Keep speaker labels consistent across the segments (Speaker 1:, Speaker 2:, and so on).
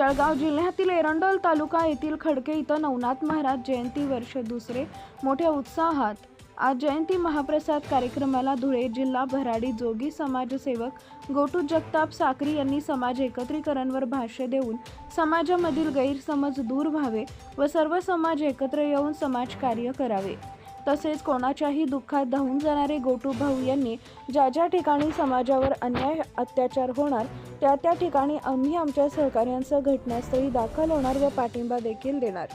Speaker 1: जळगाव जिल्ह्यातील एरंडोल तालुका येथील खडके इथं नवनाथ महाराज जयंती वर्ष दुसरे मोठ्या उत्साहात आज जयंती महाप्रसाद कार्यक्रमाला धुळे जिल्हा भराडी जोगी समाजसेवक गोटू जगताप साक्री यांनी समाज एकत्रीकरणवर भाष्य देऊन समाजामधील गैरसमज दूर व्हावे व सर्व समाज एकत्र येऊन समाजकार्य करावे। तसेच कोणाच्याही दुःखात धावून जाणारे गोटू भाऊ यांनी ज्या ठिकाणी समाजावर अन्याय अत्याचार होणार त्या ठिकाणी आम्ही आमच्या सहकार्यांसह घटनास्थळी दाखल होणार व पाठिंबा देखील देणार।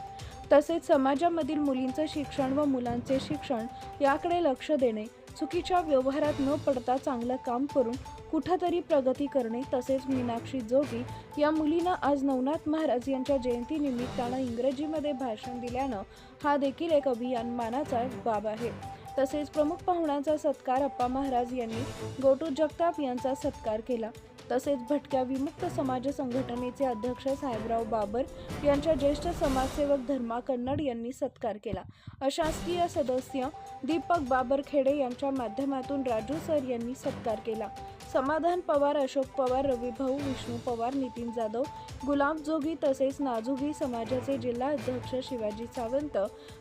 Speaker 1: तसेच समाजामधील मुलींचे शिक्षण व मुलांचे शिक्षण याकडे लक्ष देणे, चुकीच्या व्यवहारात न पडता चांगलं काम करून कुठेतरी प्रगती करणे। तसेच मीनाक्षी जोगी या मुलीनं आज नवनाथ महाराज यांच्या जयंती निमित्तानं इंग्रजीमध्ये भाषण दिल्यानं हा देखील एक अभिमानाचा बाब आहे। तसेच प्रमुख पाहुण्यांचा सत्कार अप्पा महाराज यांनी गोटू जगताप यांचा सत्कार केला। तसेच भटक्या विमुक्त समाज संघटनेचे अध्यक्ष साहेबराव बाबर यांच्या ज्येष्ठ समाजसेवक धर्मा कन्नड यांनी सत्कार केला। अशासकीय सदस्य दीपक बाबरखेडे यांच्या माध्यमातून राजू सर यांनी सत्कार केला। समाधान पवार, अशोक पवार, रवी भाऊ, विष्णू पवार, नितीन जाधव, गुलाब जोगी तसेच नाजुगी समाजाचे जिल्हा अध्यक्ष शिवाजी सावंत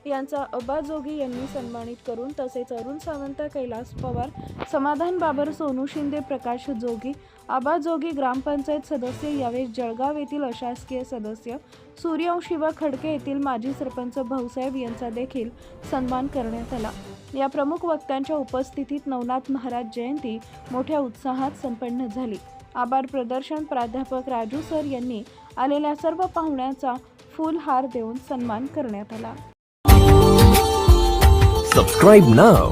Speaker 1: यांचा अबा जोगी यांनी सन्मानित करून तसेच अरुण सावंत, कैलास पवार, समाधान बाबर, सोनू शिंदे, प्रकाश जोगी, आबा जोगी ग्रामपंचायत सदस्य यावेळी जळगाव येथील अशासकीय सदस्य सूर्यवंशी व खडके येथील माजी सरपंच भाऊसाहेब यांचा देखील सन्मान करण्यात आला। या प्रमुख वक्त्यांच्या उपस्थितीत नवनाथ महाराज जयंती मोठ्या उत्साहात संपन्न झाली। आभार प्रदर्शन प्राध्यापक राजू सर यांनी आलेल्या सर्व पाहुण्यांचा फुलहार देऊन सन्मान करण्यात आला।
Speaker 2: Subscribe now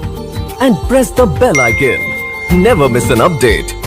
Speaker 2: and press the bell icon. Never miss an update.